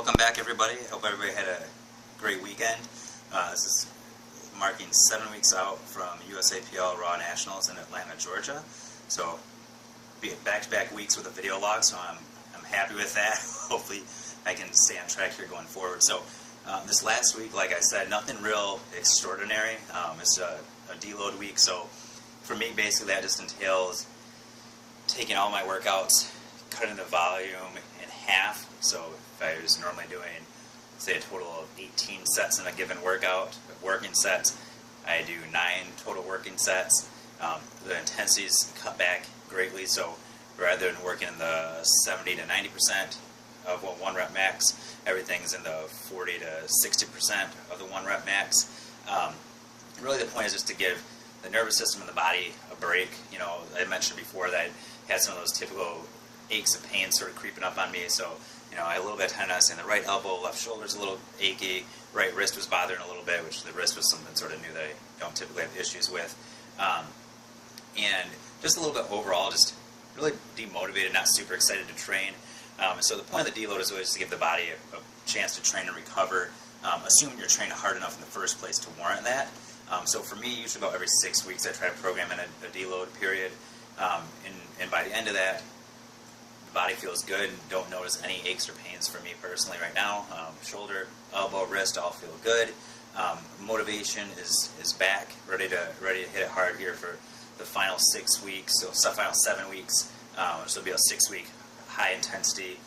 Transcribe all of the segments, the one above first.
welcome back everybody. Hope everybody had a great weekend. This is marking 7 weeks out from USAPL Raw Nationals in Atlanta, Georgia. So, back-to-back weeks with a video log, so I'm happy with that. Hopefully I can stay on track here going forward. So, this last week, like I said, nothing real extraordinary. It's a deload week, so for me basically that just entails taking all my workouts, cutting the volume in half. So if I was normally doing, say, a total of 18 sets in a given workout, working sets, I do 9 total working sets. The intensity's cut back greatly, so rather than working in the 70 to 90% of what 1 rep max, everything's in the 40 to 60% of the 1 rep max. Really the point is just to give the nervous system and the body a break. You know, I mentioned before that I had some of those typical aches and pains sort of creeping up on me, so you know, I had a little bit of tenderness in the right elbow, left shoulder's a little achy, right wrist was bothering a little bit, which the wrist was something sort of new that I don't typically have issues with. And just a little bit overall, just really demotivated, not super excited to train. So the point of the deload is always to give the body a chance to train and recover, assuming you're training hard enough in the first place to warrant that. So for me, usually about every 6 weeks I try to program in a deload period, and by the end of that, the body feels good and don't notice any aches or pains for me personally right now. Shoulder, elbow, wrist all feel good. Motivation is back, ready to hit it hard here for the final 6 weeks. So final 7 weeks, which will be a 6-week high intensity,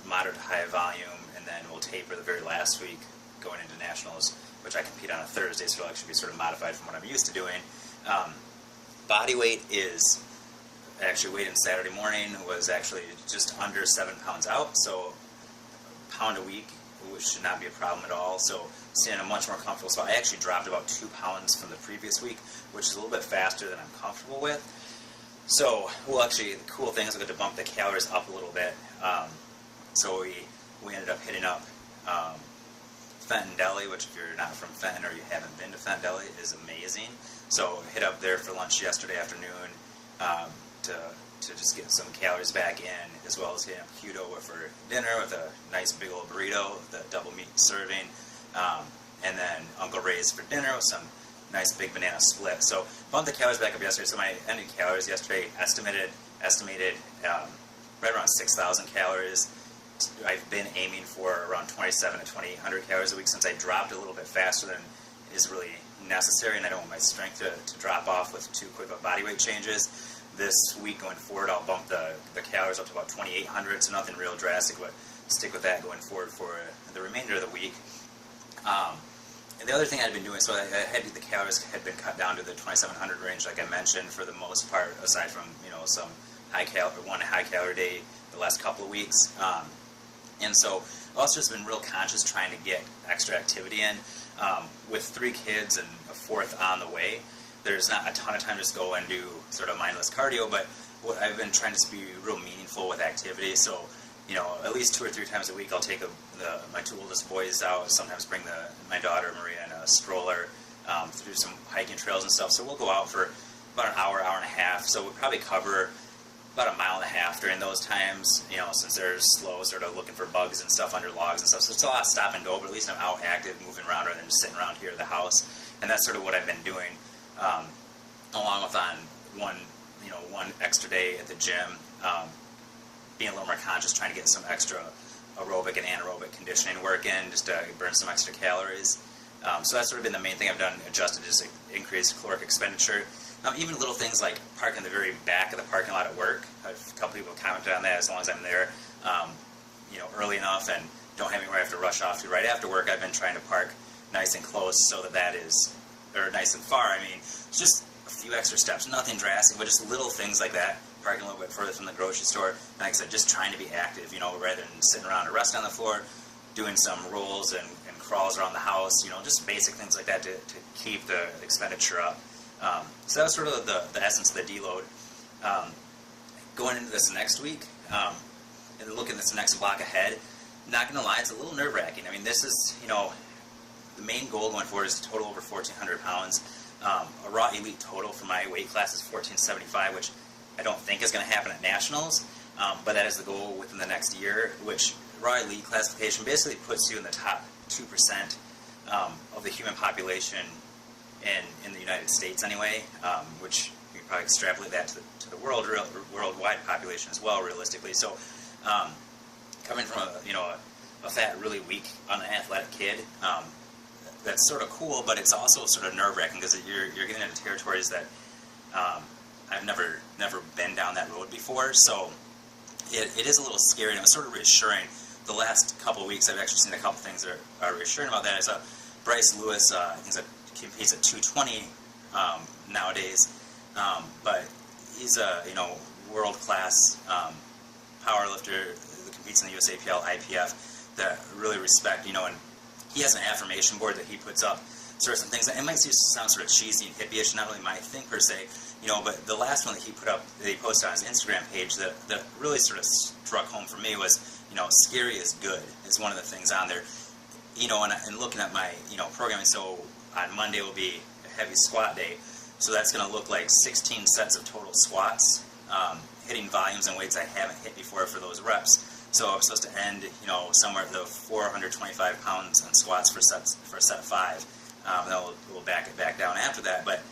moderate to high volume, and then we'll taper the very last week going into nationals, which I compete on a Thursday, so it'll actually be sort of modified from what I'm used to doing. Body weight is actually weighed in Saturday morning was actually just under 7 pounds out, so a pound a week, which should not be a problem at all. So staying in a much more comfortable spot. I actually dropped about 2 pounds from the previous week, which is a little bit faster than I'm comfortable with. So, well, actually, the cool thing is we got to bump the calories up a little bit. So we ended up hitting up Fenton Deli, which if you're not from Fenton or you haven't been to Fenton Deli, is amazing. So hit up there for lunch yesterday afternoon to just get some calories back in, as well as hitting up Keto for dinner with a nice big old burrito, the double meat serving, and then Uncle Ray's for dinner with some nice big banana split. So bumped the calories back up yesterday. So my ending calories yesterday estimated right around 6,000 calories. I've been aiming for around 2,700 to 2,800 calories a week since I dropped a little bit faster than is really necessary, and I don't want my strength to drop off with too quick of body weight changes. This week going forward, I'll bump the calories up to about 2,800, so nothing real drastic, but stick with that going forward for the remainder of the week. And the other thing I'd been doing, so the calories had been cut down to the 2,700 range, like I mentioned, for the most part, aside from some one high calorie day the last couple of weeks. And so I've also just been real conscious trying to get extra activity in. With 3 kids and a 4th on the way, there's not a ton of time to just go and do sort of mindless cardio, but what I've been trying to be real meaningful with activity. So, at least 2 or 3 times a week I'll take my 2 oldest boys out, sometimes bring my daughter Maria in a stroller through some hiking trails and stuff. So we'll go out for about an hour, hour and a half. So we'll probably cover about 1.5 miles during those times, since they're slow, sort of looking for bugs and stuff under logs and stuff. So it's a lot of stop and go, but at least I'm out active, moving around rather than just sitting around here at the house. And that's sort of what I've been doing, along with on one extra day at the gym, being a little more conscious, trying to get some extra aerobic and anaerobic conditioning work in, just to burn some extra calories. So that's sort of been the main thing I've done, adjusted, just increased caloric expenditure. Even little things like parking in the very back of the parking lot at work. A couple people commented on that. As long as I'm there, early enough and don't have anywhere I have to rush off to right after work, I've been trying to park nice and close so that is, or nice and far. I mean, it's just a few extra steps, nothing drastic, but just little things like that. Parking a little bit further from the grocery store. And like I said, just trying to be active, rather than sitting around or resting on the floor, doing some rolls and crawls around the house, just basic things like that to keep the expenditure up. So that was sort of the essence of the deload. Going into this next week, and looking at this next block ahead, not going to lie, it's a little nerve-wracking. I mean, this is, the main goal going forward is to total over 1,400 pounds. A raw elite total for my weight class is 1,475, which I don't think is going to happen at nationals, but that is the goal within the next year, which raw elite classification basically puts you in the top 2% of the human population in the United States anyway, which you can probably extrapolate that to the worldwide population as well, realistically. So coming from a fat, really weak, unathletic kid, that's sort of cool, but it's also sort of nerve-wracking because you're getting into territories that I've never been down that road before. So it is a little scary, and it was sort of reassuring. The last couple of weeks, I've actually seen a couple things that are reassuring about that. I saw Bryce Lewis, competes at 220 nowadays, but he's a world-class power lifter that competes in the USAPL, IPF, that I really respect, and he has an affirmation board that he puts up, sort of some things, and it might sound sort of cheesy and hippie-ish, not really my thing per se, but the last one that he put up, that he posted on his Instagram page that really sort of struck home for me was, scary is good, is one of the things on there, and looking at my, programming. So on Monday will be a heavy squat day, so that's going to look like 16 sets of total squats, hitting volumes and weights I haven't hit before for those reps. So I'm supposed to end, somewhere at the 425 pounds on squats for set 5. And then we'll back it back down after that. But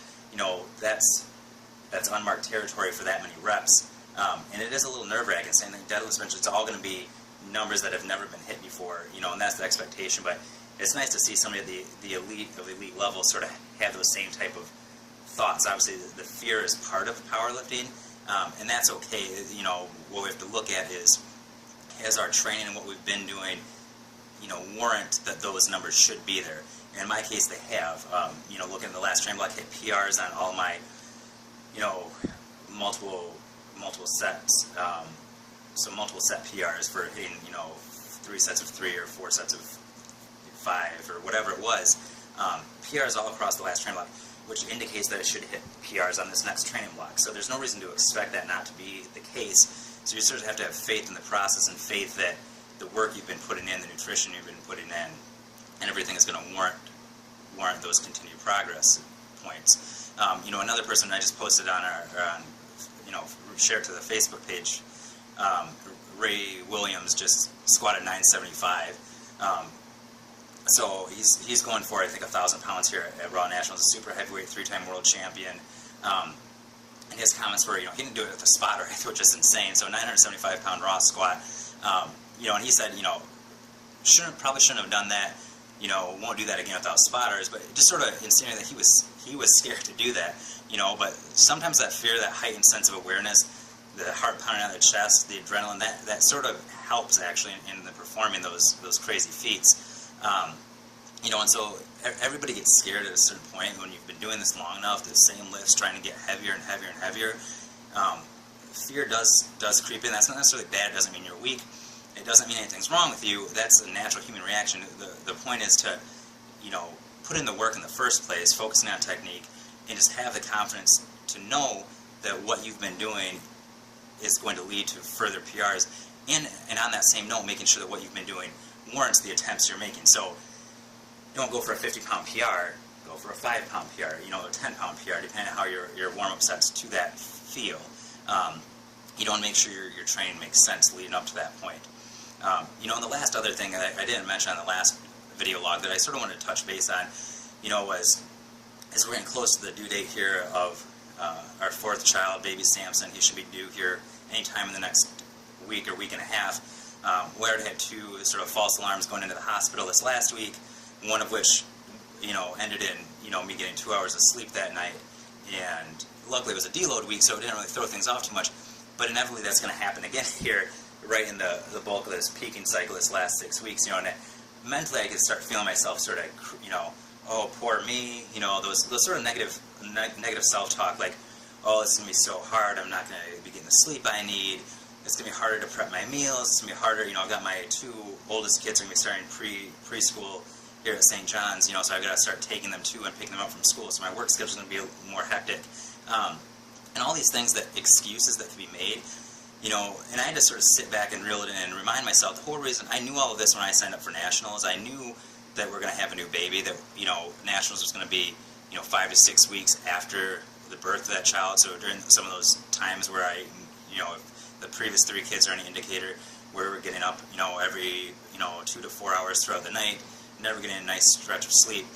that's unmarked territory for that many reps, and it is a little nerve-wracking saying that deadlift bench, it's all going to be numbers that have never been hit before, and that's the expectation. But it's nice to see somebody at the elite level sort of have those same type of thoughts. Obviously, the fear is part of powerlifting, and that's okay. What we have to look at is, has our training and what we've been doing, warrant that those numbers should be there. And in my case, they have. Looking at the last training block, hit PRs on all my, multiple sets. So multiple set PRs for hitting, 3 sets of 3 or 4 sets of 5 or whatever it was. PRs all across the last training block, which indicates that it should hit PRs on this next training block. So there's no reason to expect that not to be the case. So you sort of have to have faith in the process and faith that the work you've been putting in, the nutrition you've been putting in, and everything is going to warrant those continued progress points. Another person I just posted on shared to the Facebook page, Ray Williams just squatted 975. So he's going for, I think, 1,000 pounds here at Raw Nationals, a super heavyweight, 3-time world champion. And his comments were, he didn't do it with a spotter, which is insane. So 975-pound raw squat. And he said, probably shouldn't have done that. Won't do that again without spotters. But just sort of insinuating that he was scared to do that. But sometimes that fear, that heightened sense of awareness, the heart pounding out of the chest, the adrenaline, that sort of helps actually in the performing those crazy feats. And so everybody gets scared at a certain point when you've been doing this long enough, the same lifts, trying to get heavier and heavier and heavier. Fear does creep in. That's not necessarily bad. It doesn't mean you're weak. It doesn't mean anything's wrong with you. That's a natural human reaction. The point is to, put in the work in the first place, focusing on technique, and just have the confidence to know that what you've been doing is going to lead to further PRs. And on that same note, making sure that what you've been doing warrants the attempts you're making. So don't go for a 50-pound PR, go for a 5-pound PR, a 10-pound PR, depending on how your warm-up sets to that feel. You want to make sure your training makes sense leading up to that point. And the last other thing that I didn't mention on the last video log that I sort of wanted to touch base on, was as we're getting close to the due date here of our 4th child, baby Samson. He should be due here anytime in the next week or week and a half. We already had 2 sort of false alarms going into the hospital this last week, one of which, ended in, me getting 2 hours of sleep that night. And luckily it was a deload week, so it didn't really throw things off too much. But inevitably that's going to happen again here, right in the bulk of this peaking cycle this last 6 weeks, and mentally I could start feeling myself sort of, oh, poor me, those sort of negative self-talk, like, oh, it's going to be so hard, I'm not going to be getting the sleep I need, it's going to be harder to prep my meals, it's going to be harder, I've got my 2 oldest kids are going to be starting preschool here at St. John's, so I've got to start taking them to and picking them up from school, so my work schedule is going to be a little more hectic, and all these things, excuses that can be made, and I had to sort of sit back and reel it in and remind myself, the whole reason, I knew all of this when I signed up for Nationals, I knew that we're going to have a new baby, that, Nationals was going to be, 5 to 6 weeks after the birth of that child, so during some of those times where if the previous 3 kids are any indicator, where we're getting up, every, 2 to 4 hours throughout the night, never getting a nice stretch of sleep.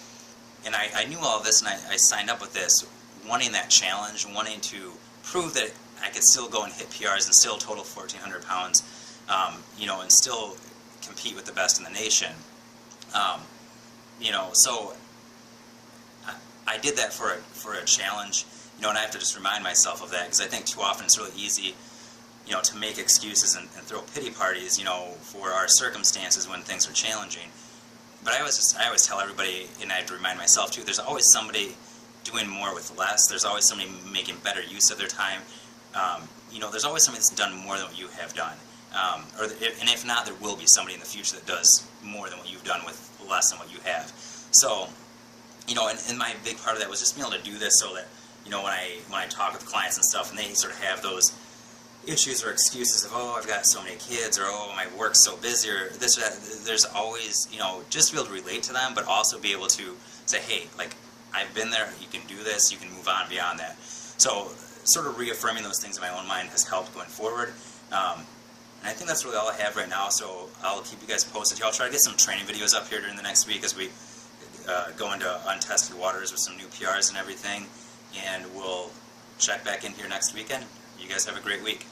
And I knew all of this, and I signed up with this, wanting that challenge, wanting to prove that I could still go and hit PRs and still total 1,400 pounds, and still compete with the best in the nation. So I did that for a challenge, and I have to just remind myself of that, because I think too often it's really easy, to make excuses and throw pity parties, for our circumstances when things are challenging. But I always tell everybody, and I have to remind myself too, there's always somebody doing more with less. There's always somebody making better use of their time. There's always somebody that's done more than what you have done. And if not, there will be somebody in the future that does more than what you've done with less than what you have. So, and my big part of that was just being able to do this so that, when I talk with clients and stuff, and they sort of have those issues or excuses of, oh, I've got so many kids, or oh, my work's so busy, or this or that, there's always, just to be able to relate to them, but also be able to say, hey, like, I've been there, you can do this, you can move on beyond that. So, sort of reaffirming those things in my own mind has helped going forward. And I think that's really all I have right now, so I'll keep you guys posted. I'll try to get some training videos up here during the next week as we go into untested waters with some new PRs and everything, and we'll check back in here next weekend. You guys have a great week.